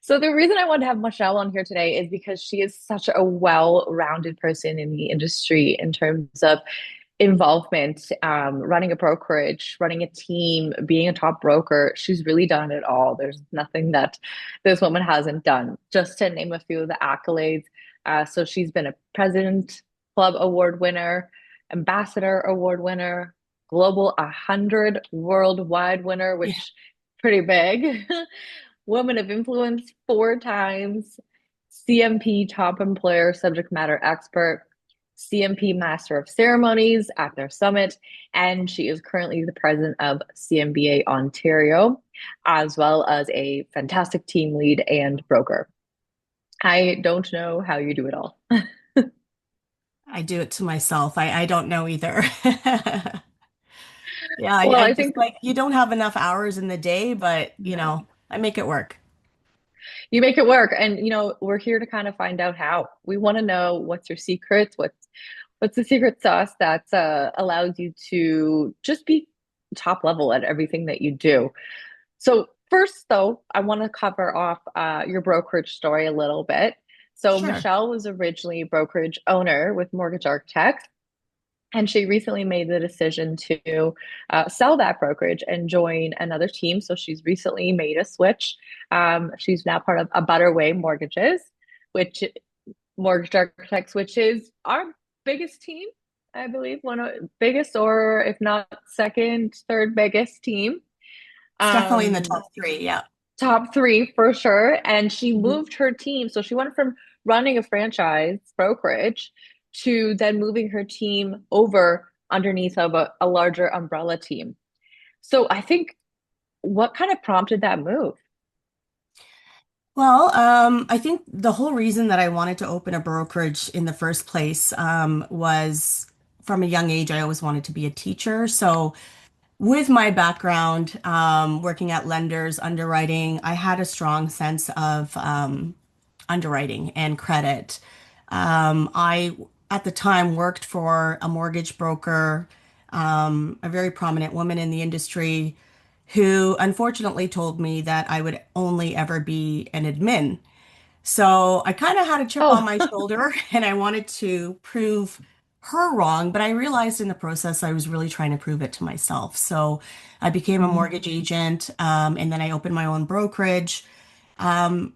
So the reason I want to have Michelle on here today is because she is such a well-rounded person in the industry in terms of involvement, running a brokerage, running a team, being a top broker. She's really done it all. There's nothing that this woman hasn't done. Just to name a few of the accolades. So she's been a President Club Award winner, Ambassador Award winner, Global 100 worldwide winner, Yeah. which pretty big. Woman of Influence 4 times, CMP Top Employer Subject Matter Expert, CMP Master of Ceremonies at their summit, and she is currently the president of CMBA Ontario, as well as a fantastic team lead and broker. I don't know how you do it all. I do it to myself. I don't know either. Yeah, Well, I I just think like you don't have enough hours in the day, but no. I make it work. You make it work, and we're here to kind of find out how. We want to know what's your secrets, what's the secret sauce that allows you to just be top level at everything that you do. So first, though, I want to cover off your brokerage story a little bit. So Sure. Michelle was originally a brokerage owner with Mortgage Architects, and she recently made the decision to sell that brokerage and join another team. So she's recently made a switch. She's now part of a Better Way Mortgages, which Mortgage Architects, which is our biggest team, I believe, one of biggest or if not second, third biggest team. It's definitely in the Um, top three. Yeah. Top three for sure. And she Mhm. moved her team. So she went from running a franchise brokerage to then moving her team over underneath of a larger umbrella team. So I think what kind of prompted that move? Well, I think the whole reason that I wanted to open a brokerage in the first place, was from a young age, I always wanted to be a teacher. So with my background, working at lenders, underwriting, I had a strong sense of underwriting and credit. I, at the time, worked for a mortgage broker, a very prominent woman in the industry, who unfortunately told me that I would only ever be an admin. So I kind of had a chip on Oh, my shoulder and I wanted to prove her wrong, but I realized in the process I was really trying to prove it to myself. So I became a mhm. mortgage agent, and then I opened my own brokerage. Um,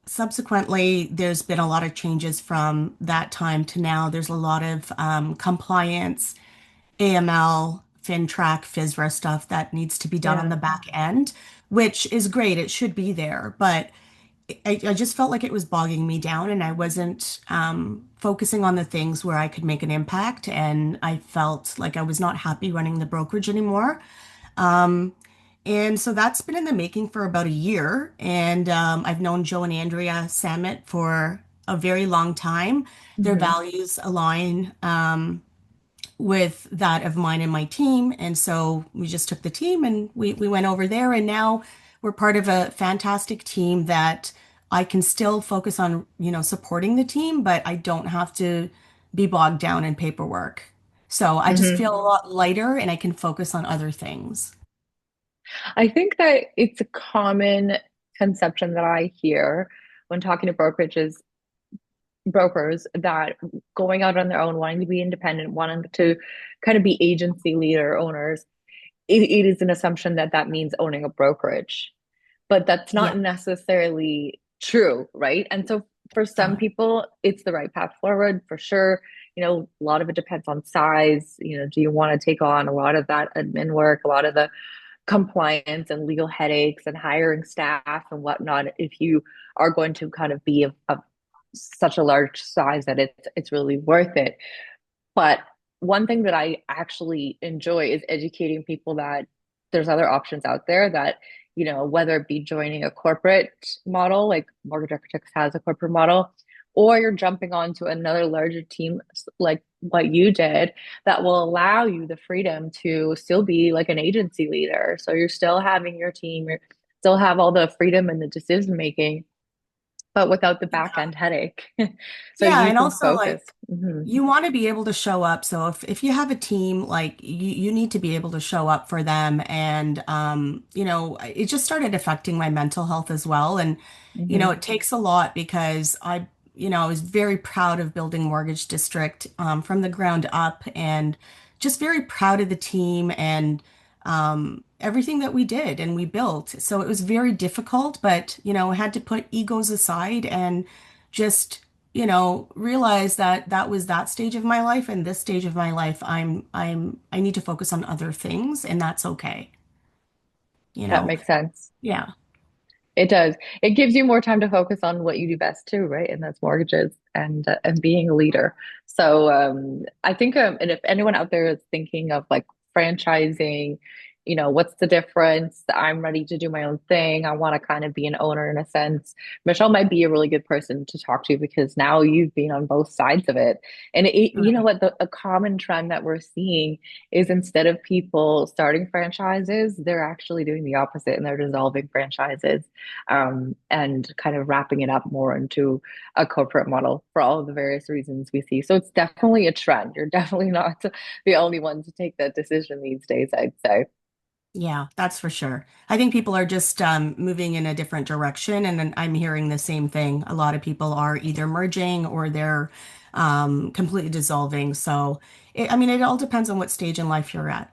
Subsequently, there's been a lot of changes from that time to now. There's a lot of compliance, AML, FinTrack, FISRA stuff that needs to be done on Yeah. the back end, which is great. It should be there, but I just felt like it was bogging me down and I wasn't focusing on the things where I could make an impact. And I felt like I was not happy running the brokerage anymore. Um, and so that's been in the making for about a year. And I've known Joe and Andrea Samet for a very long time. Their Mhm. values align with that of mine and my team. And so we just took the team and we went over there. And now we're part of a fantastic team that I can still focus on, supporting the team, but I don't have to be bogged down in paperwork. So I just Mhm. feel a lot lighter and I can focus on other things. I think that it's a common conception that I hear when talking to brokers that going out on their own, wanting to be independent, wanting to kind of be agency leader owners, it is an assumption that that means owning a brokerage, but that's Yeah. not necessarily true, right? And so for some Uh, people, it's the right path forward for sure. A lot of it depends on size. Do you want to take on a lot of that admin work, a lot of the compliance and legal headaches and hiring staff and whatnot if you are going to kind of be of such a large size that it's really worth it. But one thing that I actually enjoy is educating people that there's other options out there that, whether it be joining a corporate model, like Mortgage Architects has a corporate model, or you're jumping onto another larger team like what you did that will allow you the freedom to still be like an agency leader. So you're still having your team, you still have all the freedom and the decision making, but without the back end headache. So Yeah, you and can also focus. like Hmm. you want to be able to show up. So if you have a team, like you need to be able to show up for them. And it just started affecting my mental health as well. And Hmm. it takes a lot because I was very proud of building Mortgage District from the ground up and just very proud of the team and everything that we did and we built. So it was very difficult, but I had to put egos aside and just realize that that was that stage of my life, and this stage of my life, I need to focus on other things, and that's okay. You That know, makes sense. yeah, It does. It gives you more time to focus on what you do best too, right? And that's mortgages and being a leader. So I think and if anyone out there is thinking of like franchising, what's the difference? I'm ready to do my own thing. I want to kind of be an owner in a sense. Michelle might be a really good person to talk to because now you've been on both sides of it. And you know right. what? A common trend that we're seeing is instead of people starting franchises, they're actually doing the opposite and they're dissolving franchises and kind of wrapping it up more into a corporate model for all of the various reasons we see. So it's definitely a trend. You're definitely not the only one to take that decision these days, I'd say. Yeah, that's for sure. I think people are just moving in a different direction, and then I'm hearing the same thing. A lot of people are either merging or they're completely dissolving. So, I mean, it all depends on what stage in life you're at.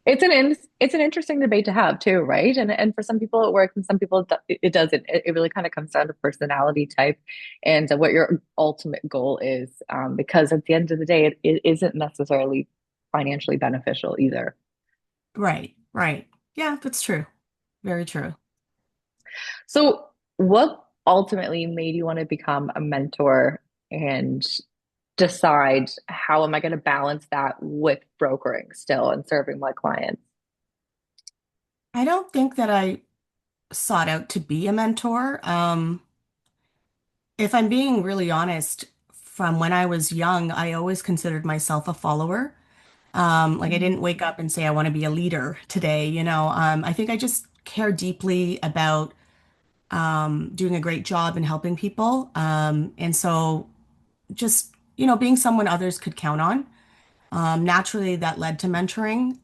It's an interesting debate to have too, right? And for some people it works and some people it doesn't. It really kind of comes down to personality type and what your ultimate goal is. Because at the end of the day, it isn't necessarily financially beneficial either. Right, right. Yeah, that's true. Very true. So, what ultimately made you want to become a mentor and decide how am I going to balance that with brokering still and serving my clients? I don't think that I sought out to be a mentor. If I'm being really honest, from when I was young, I always considered myself a follower. Like I Mhm. didn't wake up and say I want to be a leader today, you know. I think I just care deeply about doing a great job and helping people. And so just, being someone others could count on. Naturally, that led to mentoring,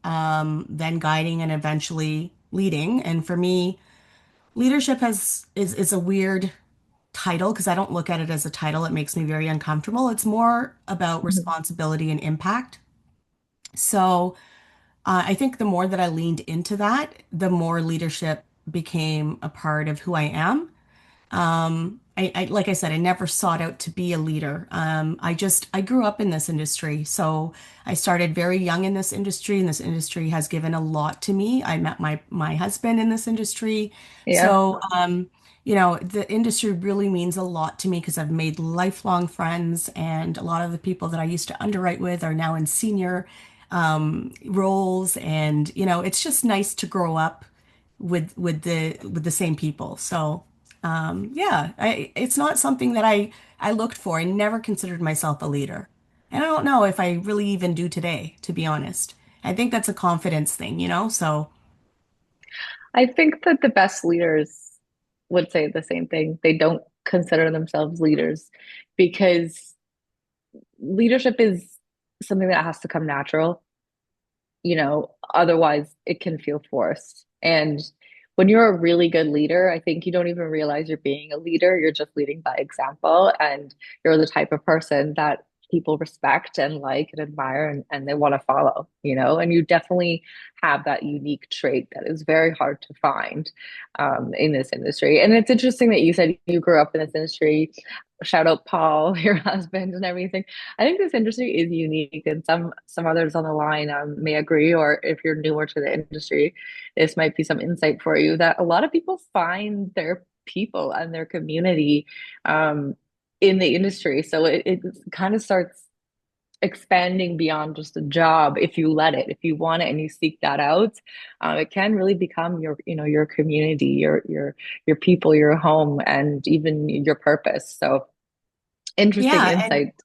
then guiding, and eventually leading. And for me, leadership is a weird title because I don't look at it as a title. It makes me very uncomfortable. It's more about Mhm. responsibility and impact. So I think the more that I leaned into that, the more leadership became a part of who I am. Like I said, I never sought out to be a leader. I grew up in this industry. So I started very young in this industry, and this industry has given a lot to me. I met my husband in this industry. Yeah. So, the industry really means a lot to me because I've made lifelong friends, and a lot of the people that I used to underwrite with are now in senior roles. And, it's just nice to grow up with the same people. So yeah, it's not something that I looked for. I never considered myself a leader. And I don't know if I really even do today, to be honest. I think that's a confidence thing, So I think that the best leaders would say the same thing. They don't consider themselves leaders because leadership is something that has to come natural. Otherwise it can feel forced. And when you're a really good leader, I think you don't even realize you're being a leader. You're just leading by example, and you're the type of person that people respect and like and admire and they want to follow. And you definitely have that unique trait that is very hard to find in this industry. And it's interesting that you said you grew up in this industry. Shout out Paul, your husband, and everything. I think this industry is unique, and some others on the line may agree. Or if you're newer to the industry, this might be some insight for you that a lot of people find their people and their community um, in the industry. So it kind of starts expanding beyond just a job if you let it, if you want it and you seek that out. It can really become your community, your people, your home, and even your purpose. So interesting yeah, and insight.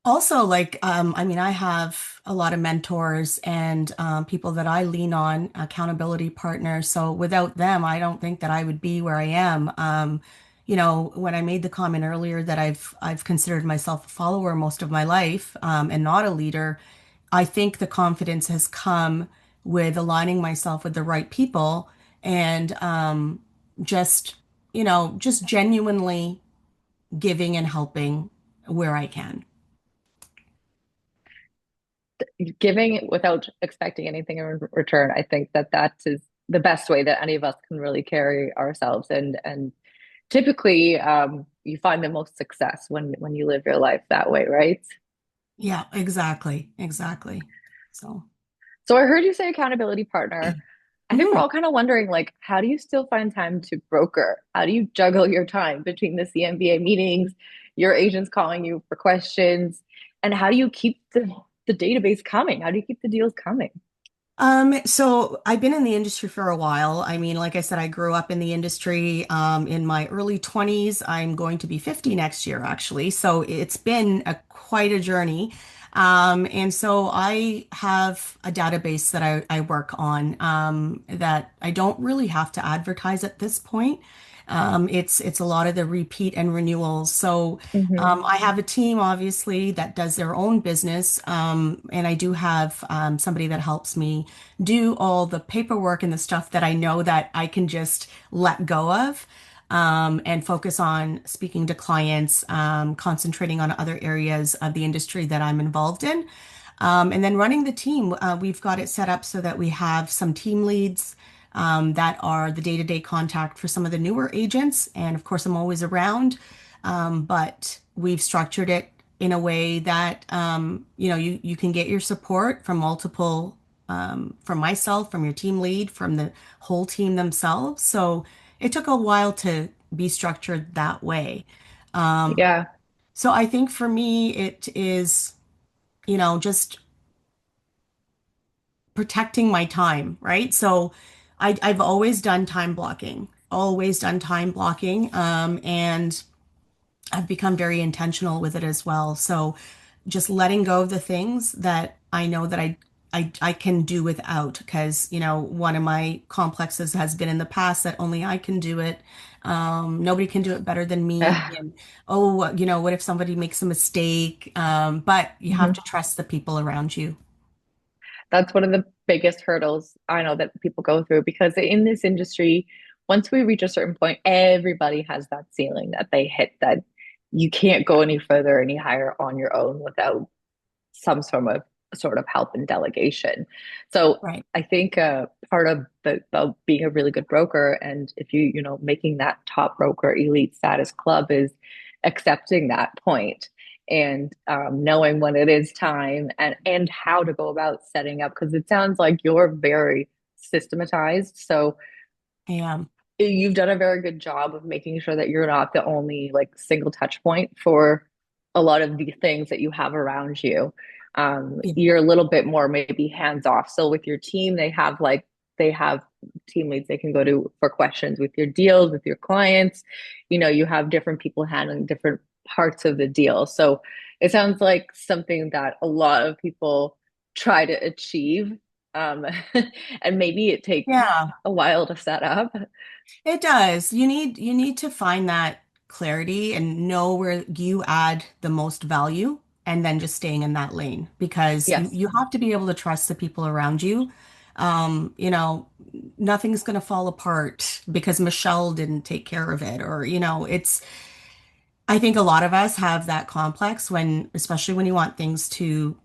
also like I mean, I have a lot of mentors and people that I lean on, accountability partners. So without them, I don't think that I would be where I am. when I made the comment earlier that I've considered myself a follower most of my life, and not a leader, I think the confidence has come with aligning myself with the right people and just, just genuinely giving and helping where I can. Giving without expecting anything in return. I think that that is the best way that any of us can really carry ourselves. And typically, you find the most success when you live your life that way, right? Yeah, exactly. Exactly. So, So I heard you say accountability partner. I think we're mhm. all kind of wondering, like, how do you still find time to broker? How do you juggle your time between the CMBA meetings, your agents calling you for questions, and how do you keep the database coming? How do you keep the deals coming? So I've been in the industry for a while. I mean, like I said, I grew up in the industry in my early 20s. I'm going to be 50 next year, actually. So it's been quite a journey. And so I have a database that I work on that I don't really have to advertise at this point. It's a lot of the repeat and renewals. So Hmm. I have a team, obviously, that does their own business, and I do have somebody that helps me do all the paperwork and the stuff that I know that I can just let go of, and focus on speaking to clients, concentrating on other areas of the industry that I'm involved in. And then running the team, we've got it set up so that we have some team leads that are the day-to-day contact for some of the newer agents. And of course, I'm always around, but we've structured it in a way that you can get your support from multiple, from myself, from your team lead, from the whole team themselves. So it took a while to be structured that way. Yeah. So I think for me, it is, just protecting my time, right? So I've always done time blocking, always done time blocking. And I've become very intentional with it as well. So just letting go of the things that I know that I can do without, because, one of my complexes has been in the past that only I can do it. Nobody can do it better than me. And oh, what if somebody makes a mistake? But you have to Mhm. trust the people around you. That's one of the biggest hurdles I know that people go through because in this industry, once we reach a certain point, everybody has that ceiling that they hit that you can't go any further, any higher on your own without some sort of help and delegation. So Right. I think part of the being a really good broker, and if making that top broker elite status club is accepting that point and knowing when it is time and how to go about setting up because it sounds like you're very systematized. So Yeah. you've done a very good job of making sure that you're not the only like single touch point for a lot of the things that you have around you. Yeah. You're a little bit more maybe hands off. So with your team, they have team leads they can go to for questions with your deals, with your clients. You have different people handling different parts of the deal. So it sounds like something that a lot of people try to achieve. Um, and maybe it takes Yeah. a while to set up. It does. You need to find that clarity and know where you add the most value and then just staying in that lane because you, Yes. you have to be able to trust the people around you. Um, you know, Nothing's going to fall apart because Michelle didn't take care of it or, I think a lot of us have that complex when, especially when you want things to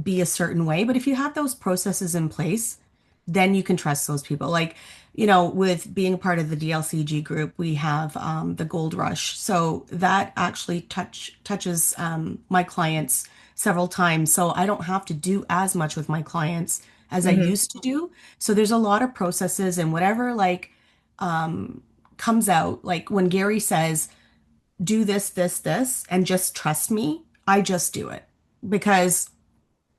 be a certain way. But if you have those processes in place, then you can trust those people. Like, with being a part of the DLCG group, we have the Gold Rush. So that actually touches my clients several times. So I don't have to do as much with my clients as I Hmm. used to do. So there's a lot of processes and whatever comes out. Like when Gary says, do this, this, this, and just trust me, I just do it because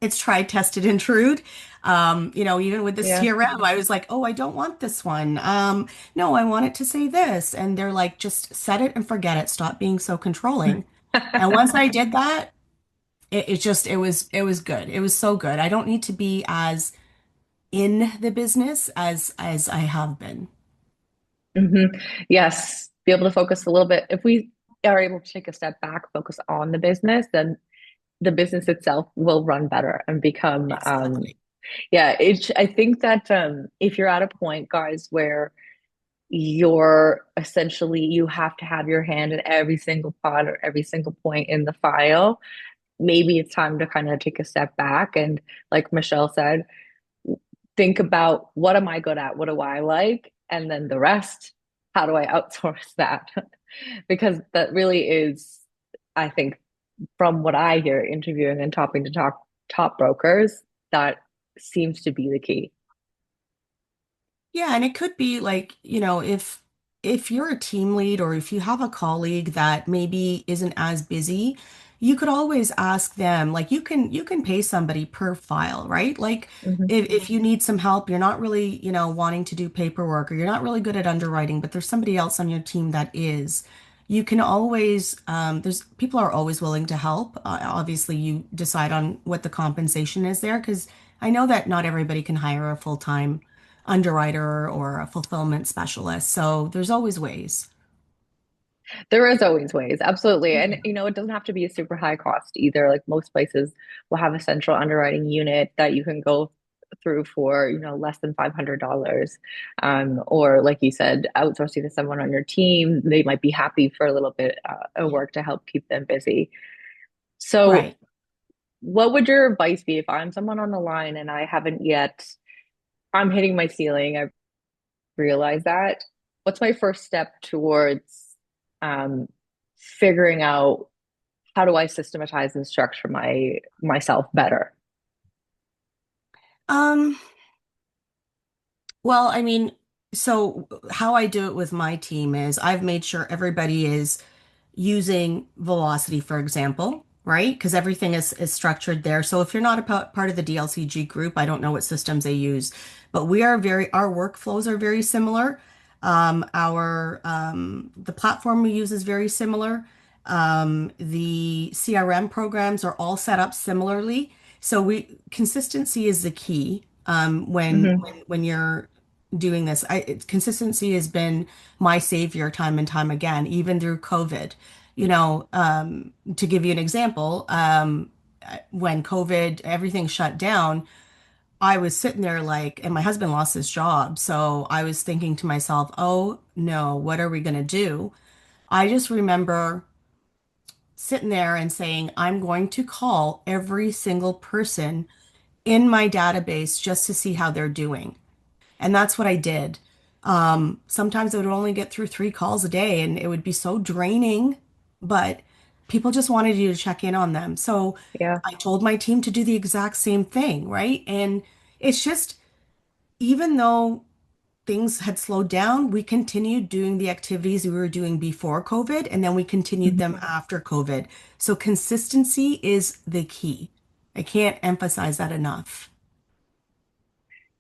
it's tried, tested, and true. Even with the Yeah. CRM, I was like, oh, I don't want this one. No, I want it to say this. And they're like, just set it and forget it. Stop being so controlling. And once I did that, it was good. It was so good. I don't need to be as in the business as I have been. Hmm. Yes. be able to focus a little bit. If we are able to take a step back, focus on the business, then the business itself will run better and become Exactly. yeah, I think that if you're at a point, guys, where you're essentially you have to have your hand in every single pot or every single point in the file, maybe it's time to kind of take a step back and, like Michelle said, think about what am I good at? What do I like? And then the rest, how do I outsource that? Because that really is, I think, from what I hear interviewing and talking to top brokers, that seems to be the key. Yeah, and it could be like, if you're a team lead or if you have a colleague that maybe isn't as busy, you could always ask them, like you can pay somebody per file, right? Like Mhm. if you need some help, you're not really, wanting to do paperwork or you're not really good at underwriting, but there's somebody else on your team that is. You can always, there's people are always willing to help. Obviously, you decide on what the compensation is there because I know that not everybody can hire a full-time underwriter or a fulfillment specialist. So there's always ways. There is always ways, absolutely. And Yeah. it doesn't have to be a super high cost either. Like most places will have a central underwriting unit that you can go through for, less than $500. Or like you said, outsourcing to someone on your team, they might be happy for a little bit of Yeah. work to help keep them busy. So, Right. what would your advice be if I'm someone on the line and I haven't yet, I'm hitting my ceiling, I realize that. What's my first step towards um, figuring out how do I systematize and structure myself better? Um, well, I mean, so how I do it with my team is I've made sure everybody is using velocity, for example, right? Because everything is structured there. So if you're not a part of the DLCG group, I don't know what systems they use, but our workflows are very similar. The platform we use is very similar. The CRM programs are all set up similarly. So consistency is the key. Hmm. When you're doing this, consistency has been my savior time and time again, even through COVID. To give you an example, when COVID, everything shut down, I was sitting there like, and my husband lost his job. So I was thinking to myself, oh no, what are we going to do? I just remember sitting there and saying, I'm going to call every single person in my database just to see how they're doing. And that's what I did. Sometimes I would only get through 3 calls a day and it would be so draining, but people just wanted you to check in on them. So Yeah. I told my team to do the exact same thing, right? And it's just, even though things had slowed down, we continued doing the activities we were doing before COVID, and then we continued them after COVID. So consistency is the key. I can't emphasize that enough.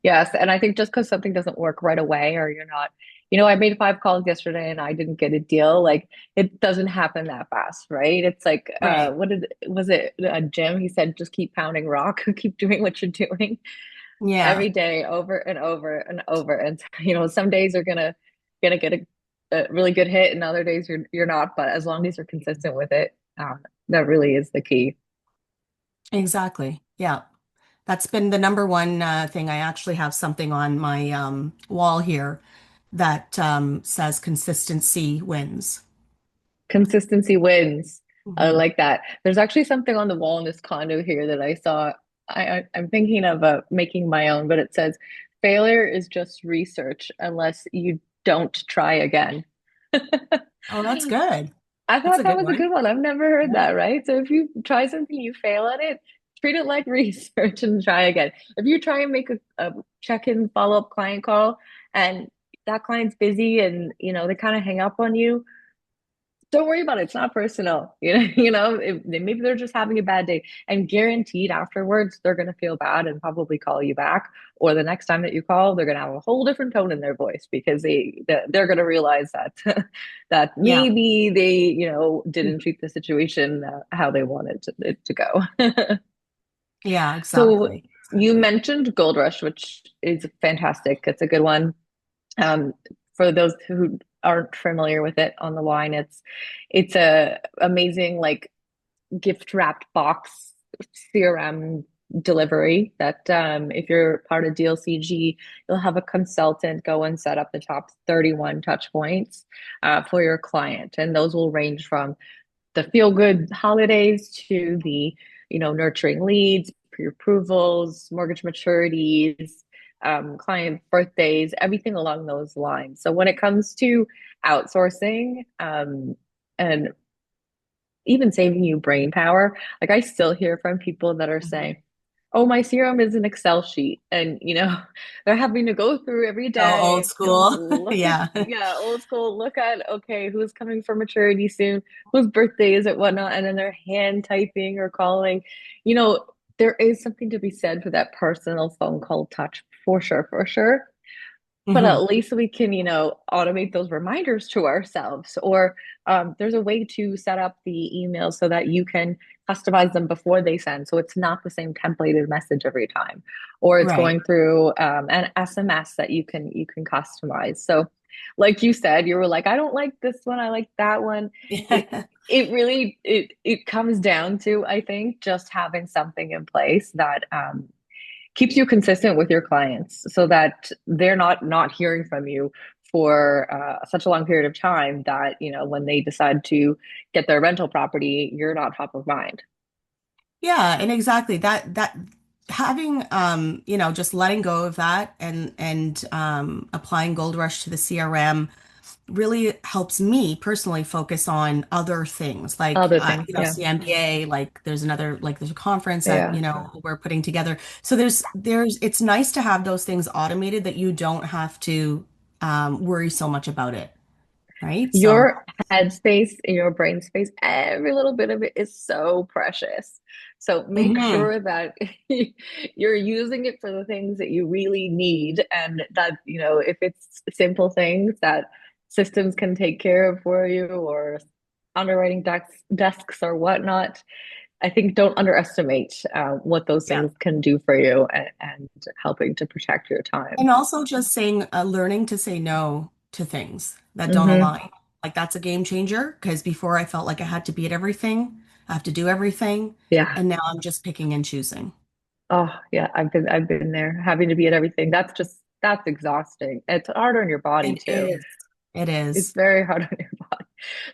Yes, and I think just because something doesn't work right away or you're not, I made 5 calls yesterday and I didn't get a deal. Like it doesn't happen that fast, right? It's like, Right. was it Jim? He said, just keep pounding rock, keep doing what you're doing Yeah, every day over and over and over. And some days are gonna get a really good hit, and other days you're not. But as long as you're consistent with it, that really is the key. exactly. Yeah. That's been the number one thing. I actually have something on my wall here that says consistency wins. Consistency wins. I Mhm. like that. There's actually something on the wall in this condo here that I saw. I'm thinking of making my own, but it says failure is just research unless you don't try again. Oh, that's good. I That's thought a that good was a one. good one. I've never heard Yeah. that, right? So if you try something, you fail at it, treat it like research and try again. If you try and make a check-in follow-up client call and that client's busy and they kind of hang up on you, don't worry about it. It's not personal. Maybe they're just having a bad day, and guaranteed afterwards they're going to feel bad and probably call you back. Or the next time that you call, they're going to have a whole different tone in their voice because they're going to realize that that Yeah. maybe they didn't treat the situation how they wanted it to go. Yeah, So exactly. you Exactly. mentioned Gold Rush, which is fantastic. It's a good one. Um, for those who aren't familiar with it on the line, it's a amazing like gift wrapped box CRM delivery that if you're part of DLCG, you'll have a consultant go and set up the top 31 touch points for your client. And those will range from the feel good holidays to the, nurturing leads, pre-approvals, mortgage maturities, client birthdays, everything along those lines. So when it comes to outsourcing, and even saving you brain power. Like I still hear from people that are Mhm. saying, "Oh, my serum is an Excel sheet," and they're having to go through every Oh, old day, school. look at Yeah. yeah, old school, look at okay, who's coming for maturity soon, whose birthday is it, whatnot, and then they're hand typing or calling. You know, there is something to be said for that personal phone call touch, for sure, for sure. But at Hmm. least we can, automate those reminders to ourselves. Or there's a way to set up the email so that you can customize them before they send. So it's not the same templated message every time, or it's Right. going through an SMS that you can customize. So, like you said, you were like, I don't like this one. I like that one. It it really it comes down to, I think, just having something in place that keeps you consistent with your clients so that they're not hearing from you for such a long period of time that when they decide to get their rental property, you're not top of mind. Yeah, and exactly that having just letting go of that and applying Gold Rush to the CRM really helps me personally focus on other things like Other things, yeah. CMBA, like there's a conference that Yeah. we're putting together. So there's it's nice to have those things automated that you don't have to worry so much about it, right? So Your headspace, your brain space, every little bit of it is so precious. So make mhm. sure that you're using it for the things that you really need, and that, if it's simple things that systems can take care of for you, or underwriting desks or whatnot. I think don't underestimate what those Yeah. things can do for you, and helping to protect your time. And also just learning to say no to things that don't Hmm. align. Like that's a game changer because before I felt like I had to be at everything, I have to do everything, Yeah. and now I'm just picking and choosing. Oh, yeah. I've been there, having to be at everything. That's exhausting. It's hard on your body It too. is. It It's is. very hard on your body.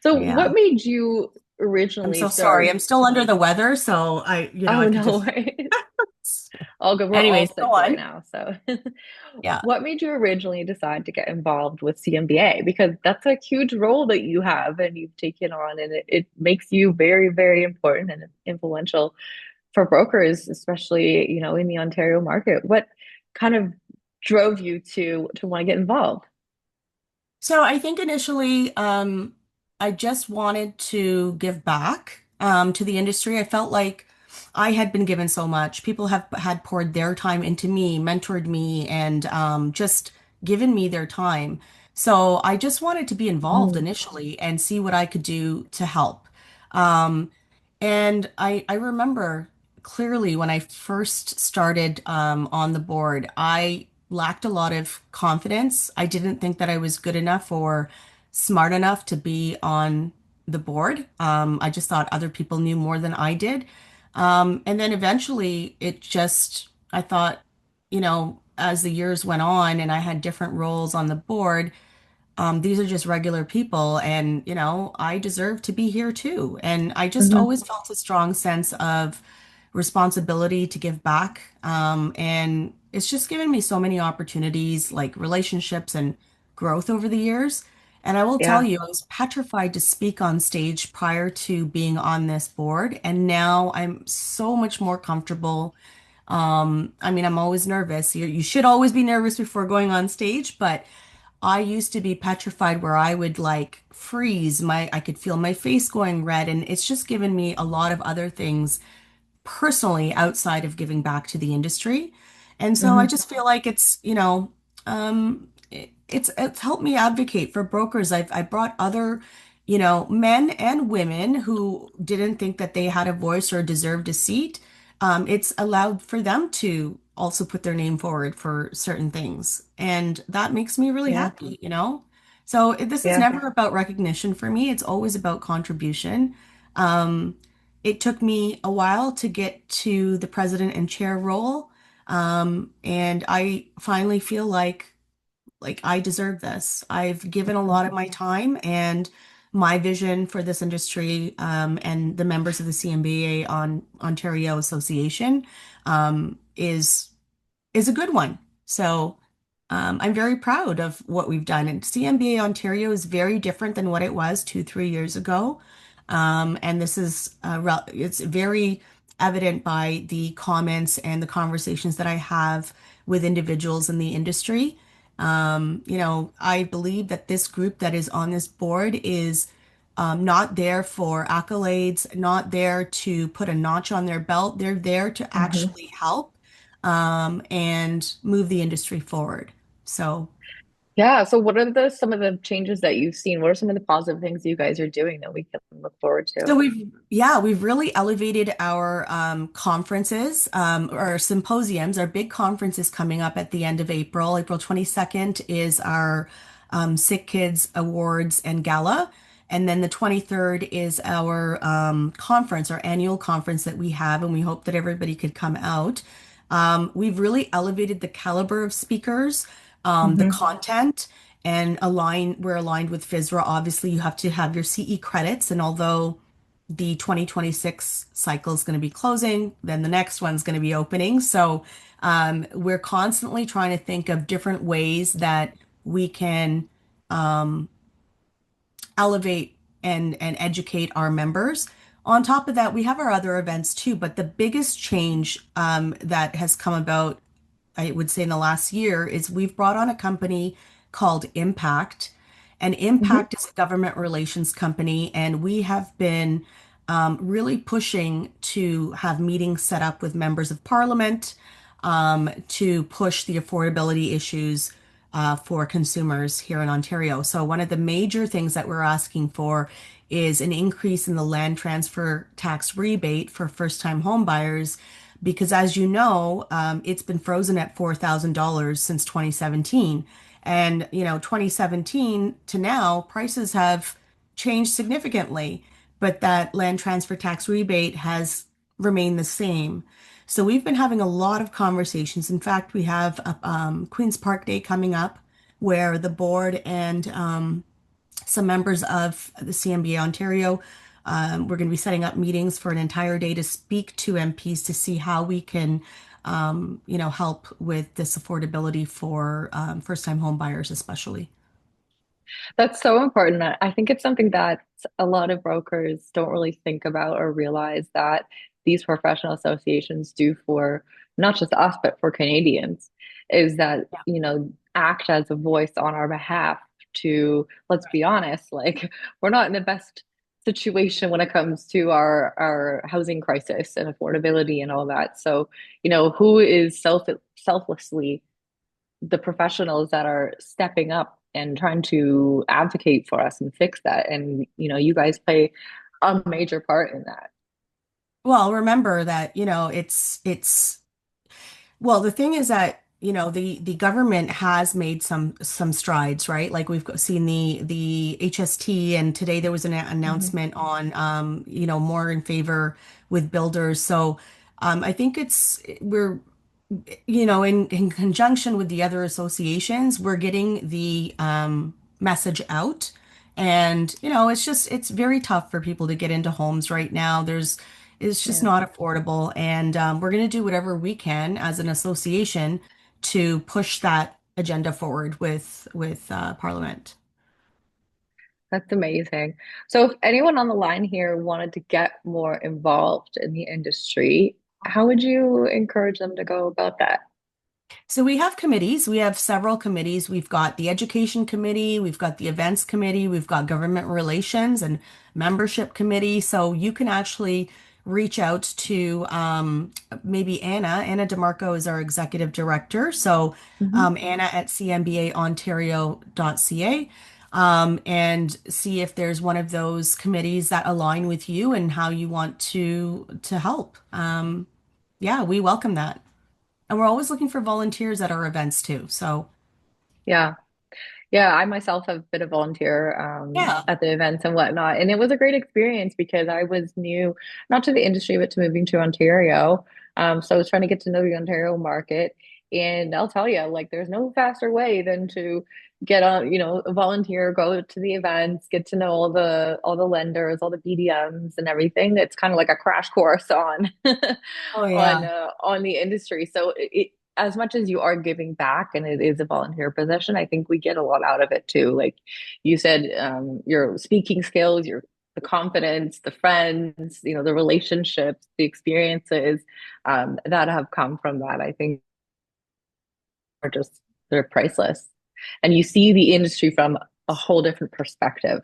So, what Yeah. made you I'm originally so sorry. start? I'm still under the weather, so I Oh, could no just. way. All good. We're all Anyways, go sick right on. now. So, Yeah. what made you originally decide to get involved with CMBA? Because that's a huge role that you have and you've taken on, and it makes you very, very important and influential for brokers, especially, in the Ontario market. What kind of drove you to want to get involved? So I think initially, I just wanted to give back to the industry. I felt like I had been given so much. People have had poured their time into me, mentored me, and just given me their time. So I just wanted to be involved Mm, initially and see what I could do to help. Um, and I remember clearly when I first started on the board, I lacked a lot of confidence. I didn't think that I was good enough or smart enough to be on the board. I just thought other people knew more than I did. And then eventually I thought, as the years went on and I had different roles on the board, these are just regular people, and I deserve to be here too. And I just mhm. always felt a strong sense of responsibility to give back. And it's just given me so many opportunities, like relationships and growth over the years. And I will tell Yeah. you, I was petrified to speak on stage prior to being on this board. And now I'm so much more comfortable. I mean, I'm always nervous. You should always be nervous before going on stage, but I used to be petrified where I would like freeze I could feel my face going red, and it's just given me a lot of other things personally outside of giving back to the industry. And so I Hmm. just feel like it's helped me advocate for brokers. I brought other, men and women who didn't think that they had a voice or deserved a seat. It's allowed for them to also put their name forward for certain things. And that makes me really Yeah. happy. So this is Yeah. never about recognition for me. It's always about contribution. Um, it took me a while to get to the president and chair role. And I finally feel like I deserve this. I've given a lot of my time and my vision for this industry, and the members of the CMBA on Ontario Association, is a good one. So I'm very proud of what we've done. And CMBA Ontario is very different than what it was 2, 3 years ago. And this is it's very evident by the comments and the conversations that I have with individuals in the industry. I believe that this group that is on this board is not there for accolades, not there to put a notch on their belt. They're there to Mhm. actually help and move the industry forward. So, Yeah. So what are some of the changes that you've seen? What are some of the positive things you guys are doing that we can look forward to? we've really elevated our conferences, our symposiums. Our big conference is coming up at the end of April. April 22nd is our Sick Kids Awards and Gala. And then the 23rd is our conference, our annual conference that we have, and we hope that everybody could come out. We've really elevated the caliber of speakers, the Hmm. content, and we're aligned with FISRA. Obviously, you have to have your CE credits, and although the 2026 cycle is going to be closing, then the next one's going to be opening. So we're constantly trying to think of different ways that we can elevate and educate our members. On top of that, we have our other events too, but the biggest change that has come about, I would say, in the last year is we've brought on a company called Impact. And Hmm. Impact is a government relations company, and we have been really pushing to have meetings set up with members of parliament to push the affordability issues for consumers here in Ontario. So, one of the major things that we're asking for is an increase in the land transfer tax rebate for first-time home buyers, because as you know, it's been frozen at $4,000 since 2017. And, 2017 to now, prices have changed significantly, but that land transfer tax rebate has remained the same. So we've been having a lot of conversations. In fact, we have Queen's Park Day coming up where the board and some members of the CMBA Ontario, we're going to be setting up meetings for an entire day to speak to MPs to see how we can, help with this affordability for first-time home buyers, especially. That's so important. I think it's something that a lot of brokers don't really think about or realize that these professional associations do for not just us, but for Canadians, is that, act as a voice on our behalf to, let's be honest, like we're not in the best situation when it comes to our housing crisis and affordability and all that. So, who is selflessly the professionals that are stepping up and trying to advocate for us and fix that. And, you guys play a major part in that. Well, remember that, it's well, the thing is that, the government has made some strides, right? Like we've seen the HST, and today there was an Mhm. announcement on more in favor with builders. So I think we're in conjunction with the other associations, we're getting the message out. And, it's very tough for people to get into homes right now. It's just Yeah. not affordable. And we're going to do whatever we can as an association to push that agenda forward with Parliament. That's amazing. So if anyone on the line here wanted to get more involved in the industry, how would you encourage them to go about that? So we have committees. We have several committees. We've got the education committee, we've got the events committee, we've got government relations and membership committee. So you can actually reach out to maybe Anna. Anna DeMarco is our executive director. So Mhm. Anna at cmbaontario.ca, and see if there's one of those committees that align with you and how you want to help. Yeah, we welcome that. And we're always looking for volunteers at our events too. So, Yeah. Yeah, I myself have been a volunteer Yeah. at the events and whatnot, and it was a great experience because I was new, not to the industry, but to moving to Ontario. So I was trying to get to know the Ontario market, and I'll tell you, like, there's no faster way than to get on, volunteer, go to the events, get to know all the lenders, all the BDMs, and everything. It's kind of like a crash course on Oh on yeah. on the industry. So as much as you are giving back and it is a volunteer position, I think we get a lot out of it too. Like you said, your speaking skills, your the confidence, the friends, the relationships, the experiences that have come from that, I think are just they're priceless. And you see the industry from a whole different perspective.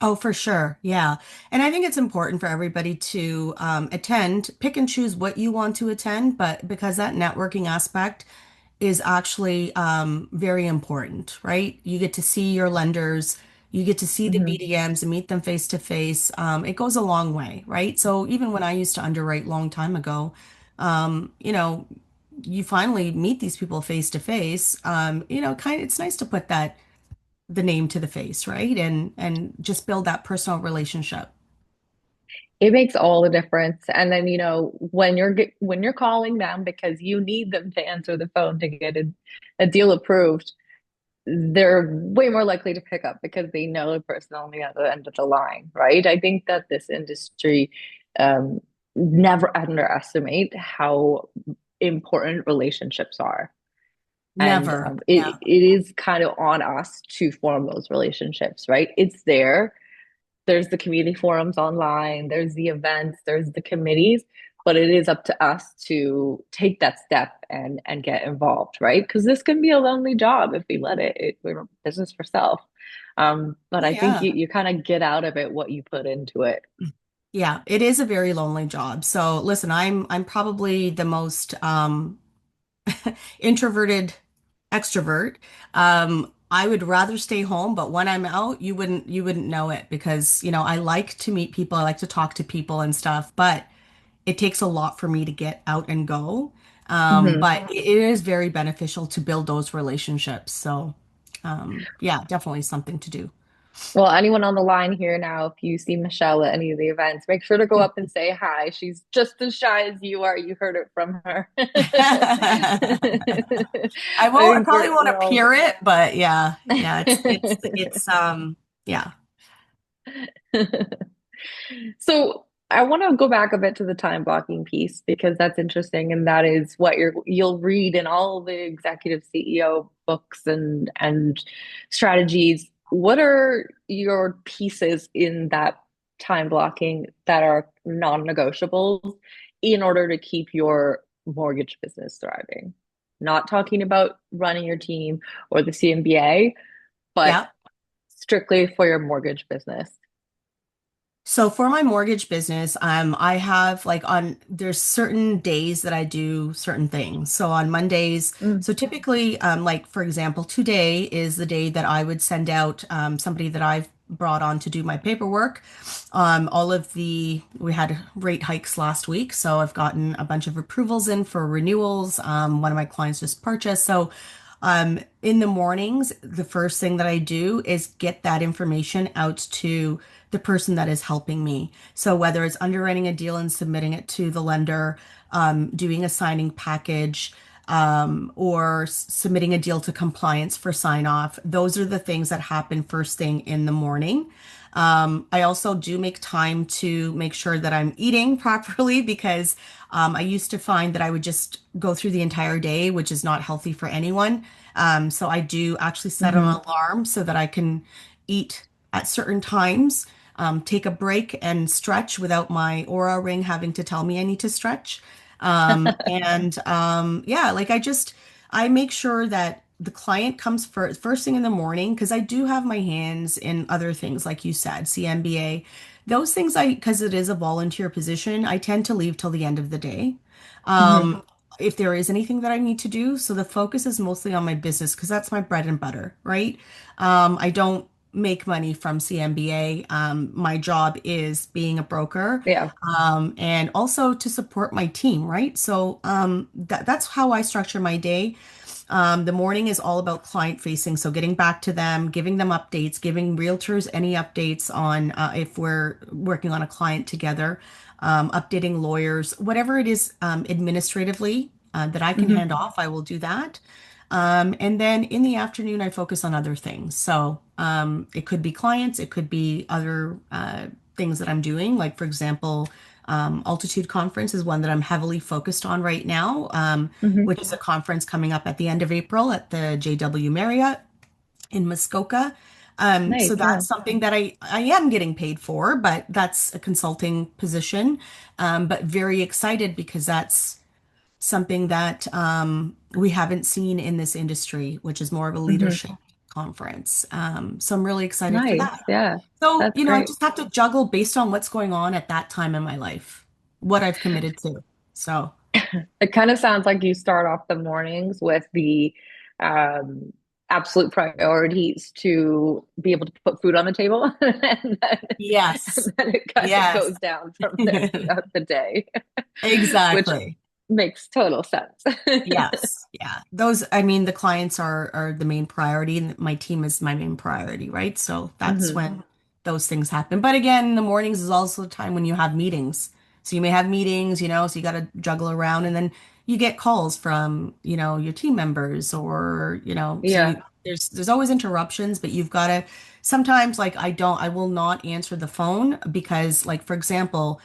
Oh, for sure. Yeah. And I think it's important for everybody to attend, pick and choose what you want to attend, but because that networking aspect is actually very important, right? You get to see your lenders, you get to see the Hmm. BDMs and meet them face to face. It goes a long way, right? So even when I used to underwrite long time ago, you know, you finally meet these people face to face. Kind of, it's nice to put the name to the face, right? And just build that personal relationship. It makes all the difference. And then, when you're calling them because you need them to answer the phone to get a deal approved, they're way more likely to pick up because they know the person on the other end of the line, right? I think that this industry um, never underestimate how important relationships are. And Never. it is kind of on us to form those relationships, right? It's there. There's the community forums online, there's the events, there's the committees, but it is up to us to take that step and get involved, right? Because this can be a lonely job if we let we're business for self. But Oh, I think yeah. you kind of get out of it what you put into it. Yeah, it is a very lonely job. So listen, I'm probably the most introverted extrovert. I would rather stay home, but when I'm out, you wouldn't know it because, I like to meet people, I like to talk to people and stuff, but it takes a lot for me to get out and go. Mhm. But it is very beneficial to build those relationships. So, yeah, definitely something to do. Well, anyone on the line here now, if you see Michelle at any of the events, make sure to go up and say hi. She's just as shy as you are. You heard it from her. I I think probably won't we're all appear it, but yeah, yeah, it's yeah, So I want to go back a bit to the time blocking piece because that's interesting, and that is what you'll read in all the executive CEO books and strategies. What are your pieces in that time blocking that are non-negotiables in order to keep your mortgage business thriving? Not talking about running your team or the CMBA, but yeah. strictly for your mortgage business. So for my mortgage business, I have like there's certain days that I do certain things. So on Mondays, Mm. so typically, like for example, today is the day that I would send out somebody that I've brought on to do my paperwork. We had rate hikes last week, so I've gotten a bunch of approvals in for renewals. One of my clients just purchased, so in the mornings, the first thing that I do is get that information out to the person that is helping me. So whether it's underwriting a deal and submitting it to the lender, doing a signing package, or submitting a deal to compliance for sign off, those are the things that happen first thing in the morning. I also do make time to make sure that I'm eating properly because I used to find that I would just go through the entire day, which is not healthy for anyone. So I do actually set an Mhm. alarm so that I can eat at certain times, take a break and stretch without my aura ring having to tell me I need to stretch. Yeah, like I make sure that the client comes first thing in the morning because I do have my hands in other things, like you said, CMBA. Those things because it is a volunteer position, I tend to leave till the end of the day. Mhm. If there is anything that I need to do. So the focus is mostly on my business because that's my bread and butter, right? I don't make money from CMBA. My job is being a broker, Yeah. and also to support my team, right? So that's how I structure my day. The morning is all about client facing, so getting back to them, giving them updates, giving realtors any updates on if we're working on a client together, updating lawyers, whatever it is administratively that I can Hmm. hand off, I will do that. And then in the afternoon, I focus on other things. So it could be clients, it could be other things that I'm doing. Like, for example, Altitude Conference is one that I'm heavily focused on right now, Hmm. which is a conference coming up at the end of April at the JW Marriott in Muskoka. So Nice. Yeah. that's something that I am getting paid for, but that's a consulting position. But very excited because that's something that we haven't seen in this industry, which is more of a Hmm. leadership conference. So I'm really excited for Nice. that. Yeah. So, That's I great. just have to juggle based on what's going on at that time in my life, what I've committed to. So, It kind of sounds like you start off the mornings with the um, absolute priorities to be able to put food on the table, yes. and then it kind of Yes. goes down from there throughout the day, which Exactly. makes total sense. Yes. Yeah. Those, I mean, the clients are the main priority and my team is my main priority, right? So that's Hmm. when those things happen. But again, the mornings is also the time when you have meetings. So you may have meetings, so you got to juggle around and then you get calls from, your team members or, so Yeah. there's always interruptions, but you've got to sometimes like I will not answer the phone because like for example,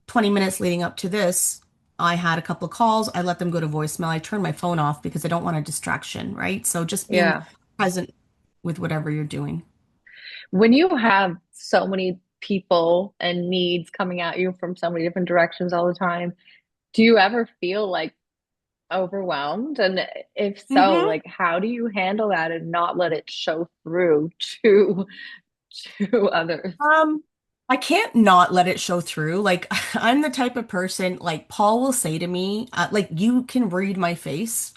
20 minutes leading up to this, I had a couple of calls. I let them go to voicemail. I turned my phone off because I don't want a distraction, right? So just being Yeah. present with whatever you're doing. When you have so many people and needs coming at you from so many different directions all the time, do you ever feel like overwhelmed? And if so, hmm like how do you handle that and not let it show through to others? Um, I can't not let it show through. Like I'm the type of person, like Paul will say to me, like you can read my face.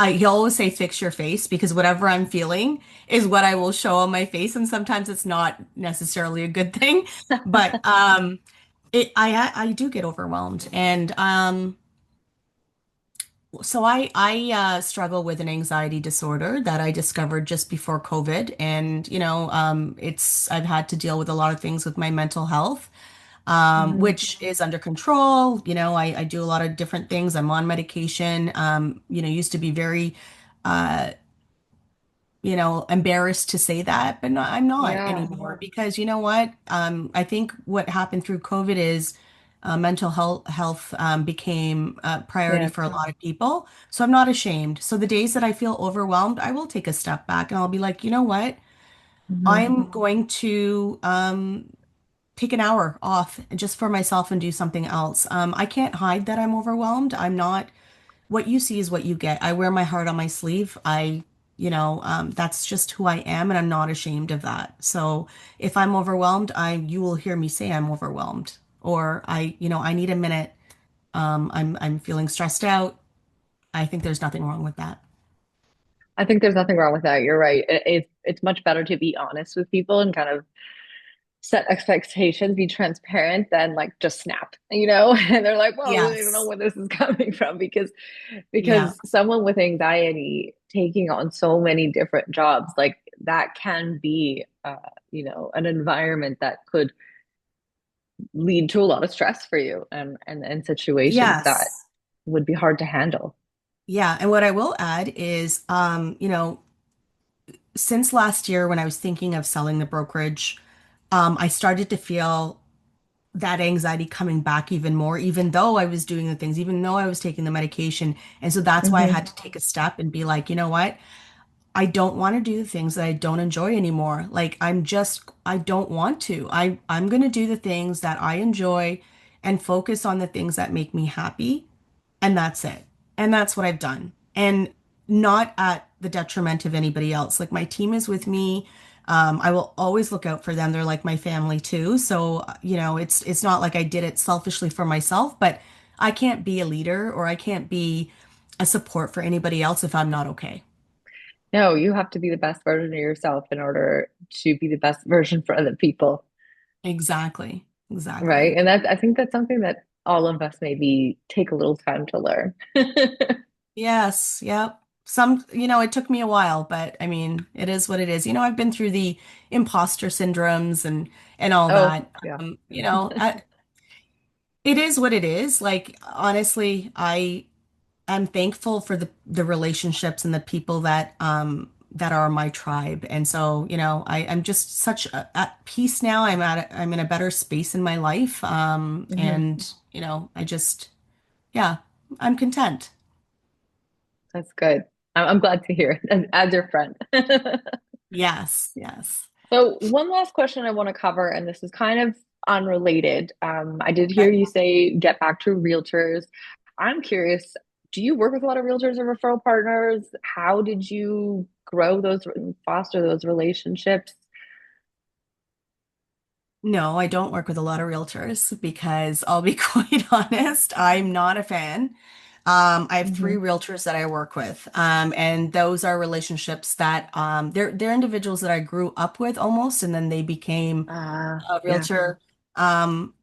He'll always say fix your face because whatever I'm feeling is what I will show on my face, and sometimes it's not necessarily a good thing. But I do get overwhelmed, and so I struggle with an anxiety disorder that I discovered just before COVID, and it's I've had to deal with a lot of things with my mental health, Hmm. which is under control. I do a lot of different things. I'm on medication. Used to be very embarrassed to say that, but I'm not Yeah, anymore because you know what? I think what happened through COVID is mental health became a priority yeah. for a lot of people. So I'm not ashamed. So the days that I feel overwhelmed, I will take a step back and I'll be like, you know what? Hmm. I'm going to take an hour off just for myself and do something else. I can't hide that I'm overwhelmed. I'm not what you see is what you get. I wear my heart on my sleeve. That's just who I am, and I'm not ashamed of that. So if I'm overwhelmed, you will hear me say I'm overwhelmed, or I need a minute. I'm feeling stressed out. I think there's nothing wrong with that. I think there's nothing wrong with that. You're right. It's much better to be honest with people and kind of set expectations, be transparent than like just snap, And they're like, "Whoa, I don't know Yes. where this is coming from," because Yeah. someone with anxiety taking on so many different jobs, like that can be, an environment that could lead to a lot of stress for you and situations that Yes. would be hard to handle. Yeah. And what I will add is, since last year when I was thinking of selling the brokerage, I started to feel that anxiety coming back even more, even though I was doing the things, even though I was taking the medication. And so that's why I Hmm. had to take a step and be like, you know what? I don't want to do the things that I don't enjoy anymore. Like I don't want to. I'm going to do the things that I enjoy and focus on the things that make me happy. And that's it. And that's what I've done. And not at the detriment of anybody else. Like my team is with me. I will always look out for them. They're like my family too. So, it's not like I did it selfishly for myself, but I can't be a leader or I can't be a support for anybody else if I'm not okay. No, you have to be the best version of yourself in order to be the best version for other people, Exactly. right? Exactly. And I think that's something that all of us maybe take a little time to learn. Yes. Yep. it took me a while, but I mean, it is what it is. I've been through the imposter syndromes and all Oh, that. yeah. It is what it is. Like, honestly, I'm thankful for the relationships and the people that are my tribe. And so, I'm just such at peace now. I'm in a better space in my life. Mhm. And, I just, yeah, I'm content. That's good. I'm glad to hear it as your friend. Yes, yes. So, one last question I want to cover, and this is kind of unrelated. I did hear Okay. you say get back to realtors. I'm curious, do you work with a lot of realtors and referral partners? How did you grow those, foster those relationships? No, I don't work with a lot of realtors because I'll be quite honest, I'm not a fan. I have three Hmm. realtors that I work with, and those are relationships that they're individuals that I grew up with almost, and then they became a Yeah. realtor. Um,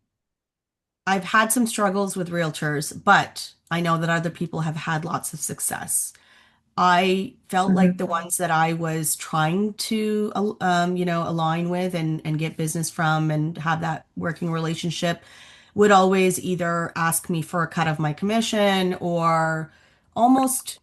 I've had some struggles with realtors, but I know that other people have had lots of success. I felt like Hmm. the ones that I was trying to, align with and get business from and have that working relationship would always either ask me for a cut of my commission or almost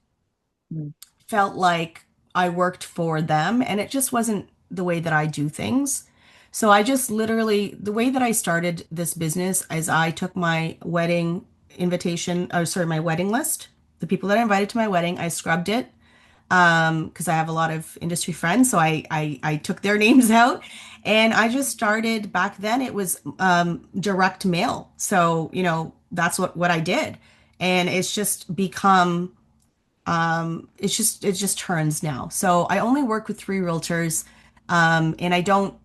felt like I worked for them, and it just wasn't the way that I do things. So I just literally, the way that I started this business is I took my wedding invitation, oh, sorry, my wedding list, the people that I invited to my wedding, I scrubbed it because I have a lot of industry friends. So I took their names out and I just started back then. It was direct mail. So, that's what I did. And it's just become, it just turns now. So I only work with three realtors and I don't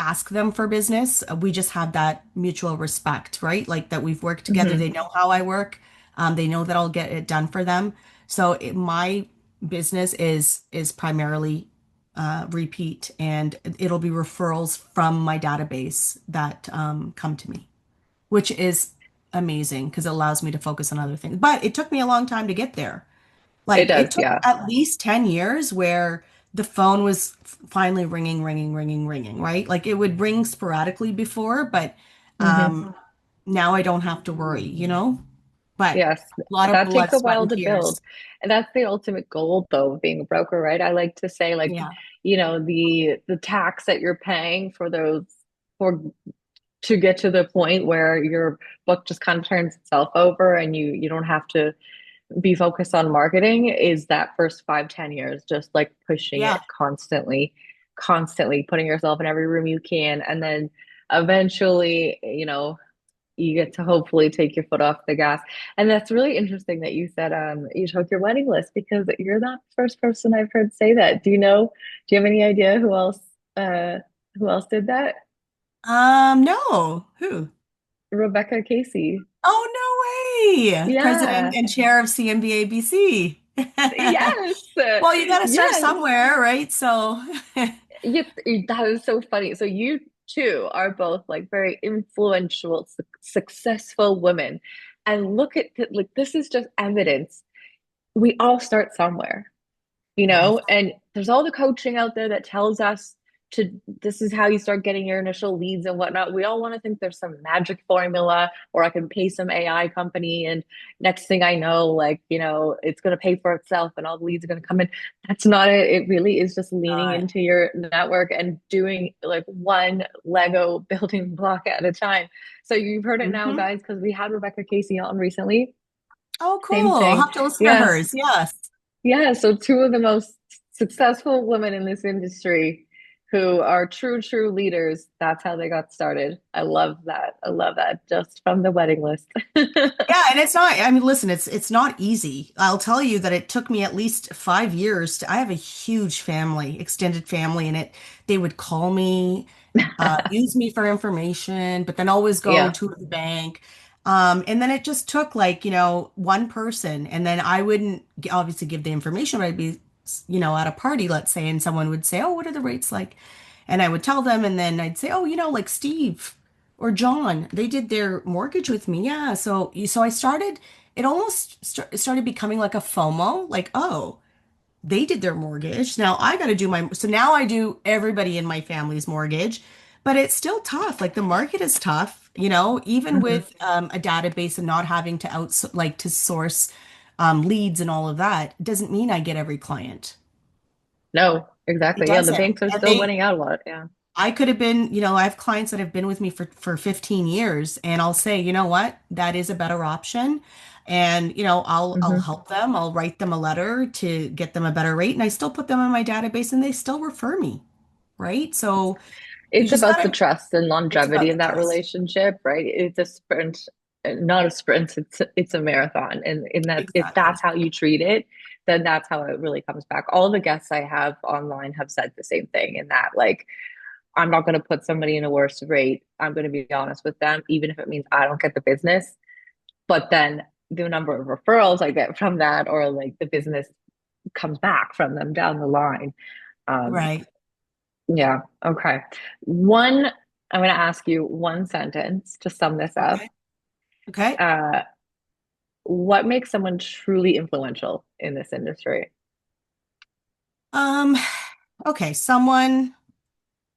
ask them for business. We just have that mutual respect, right? Like that we've worked together. Hmm. They know how I work. They know that I'll get it done for them. So my business is primarily repeat, and it'll be referrals from my database that come to me, which is amazing because it allows me to focus on other things. But it took me a long time to get there. It Like does, it took yeah. at least 10 years where the phone was finally ringing, ringing, ringing, ringing, right? Like it would ring sporadically before, but Hmm. now I don't have to worry. But Yes, a lot of that takes blood, a sweat, while and to build. tears. And that's the ultimate goal though, of being a broker, right? I like to say like, Yeah. the tax that you're paying for those for to get to the point where your book just kind of turns itself over and you don't have to be focused on marketing is that first 5, 10 years, just like pushing Yeah. it constantly putting yourself in every room you can. And then eventually, you get to hopefully take your foot off the gas. And that's really interesting that you said you took your wedding list because you're not the first person I've heard say that. Do you have any idea uh who else did that? No. Who? Rebecca Casey. Oh, no way. President Yeah. and Chair of CMBA-BC. Yes. Well, you got to start Yes. somewhere, right? So, Yes, that is so funny. So you two are both like very influential, successful women. And look at like this is just evidence. We all start somewhere. yes. And there's all the coaching out there that tells us to this is how you start getting your initial leads and whatnot. We all want to think there's some magic formula or I can pay some AI company and next thing I know, like, it's going to pay for itself and all the leads are going to come in. That's not it. It really is just leaning Not. into your network and doing like one Lego building block at a time. So you've heard it now, Mhm. guys, because we had Rebecca Casey on recently. Oh, Same cool. I'll thing. have to listen to Yeah. hers. Yes. Yeah, so two of the most successful women in this industry who are true leaders, that's how they got started. I love that. I love that just from the wedding list. Yeah, and it's not, I mean, listen, it's not easy. I'll tell you that it took me at least 5 years I have a huge family, extended family, and they would call me, use me for information, but then always go Yeah. to the bank. And then it just took like, one person, and then I wouldn't obviously give the information, but I'd be, at a party, let's say, and someone would say, "Oh, what are the rates like?" And I would tell them, and then I'd say, "Oh, like Steve or John, they did their mortgage with me." Yeah. So I started, it almost started becoming like a FOMO, like, oh. they did their mortgage. Now I got to do my, so now I do everybody in my family's mortgage, but it's still tough. Like the market is tough, even Mhm. with a database and not having to like to source leads and all of that doesn't mean I get every client. No, It exactly. Yeah, the doesn't. banks are And still winning out a lot. Yeah. I could have been, I have clients that have been with me for 15 years, and I'll say, you know what, that is a better option. And, I'll Hmm. help them. I'll write them a letter to get them a better rate, and I still put them in my database and they still refer me, right? So you It's just about the gotta, trust and it's longevity about in the that trust. relationship, right? It's a sprint, not a sprint. It's a marathon, and in that, if Exactly. that's how you treat it, then that's how it really comes back. All the guests I have online have said the same thing, in that like I'm not going to put somebody in a worse rate. I'm going to be honest with them, even if it means I don't get the business. But then the number of referrals I get from that, or like the business comes back from them down the line. Um, Right. yeah. Okay. One, I'm going to ask you one sentence to sum this up. Okay. Okay. Uh, what makes someone truly influential in this industry? Um, okay. Someone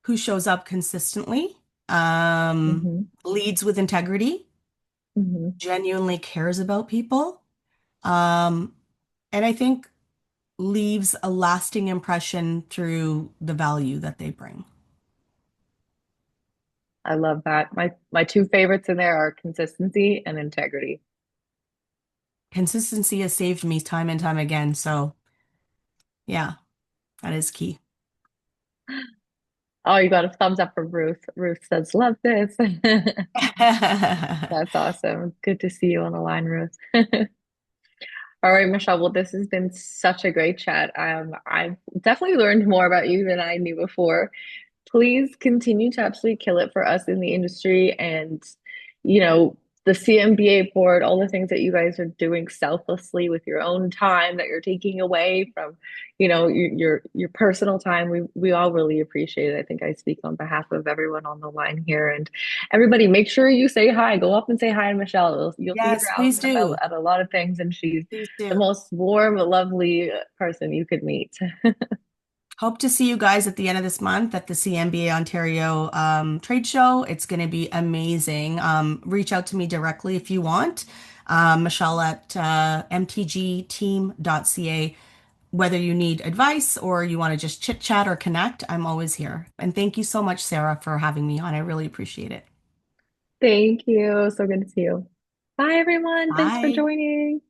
who shows up consistently, Hmm. leads with integrity, Hmm. genuinely cares about people. Um, and I think leaves a lasting impression through the value that they bring. I love that. My two favorites in there are consistency and integrity. Consistency has saved me time and time again. So, yeah, that is key. Oh, you got a thumbs up from Ruth. Ruth says, love this. That's awesome. Good to see you on the line, Ruth. All right, Michelle. Well, this has been such a great chat. I've definitely learned more about you than I knew before. Please continue to absolutely kill it for us in the industry, and you know the CMBA board, all the things that you guys are doing selflessly with your own time that you're taking away from your personal time. We all really appreciate it. I think I speak on behalf of everyone on the line here, and everybody, make sure you say hi. Go up and say hi to Michelle. You'll see her Yes, out please and about do. at a lot of things, and she's Please the do. most warm, lovely person you could meet. Hope to see you guys at the end of this month at the CMBA Ontario trade show. It's going to be amazing. Reach out to me directly if you want. Michelle at mtgteam.ca. Whether you need advice or you want to just chit chat or connect, I'm always here. And thank you so much, Sarah, for having me on. I really appreciate it. Thank you. So good to see you. Bye, everyone. Thanks for Bye. joining.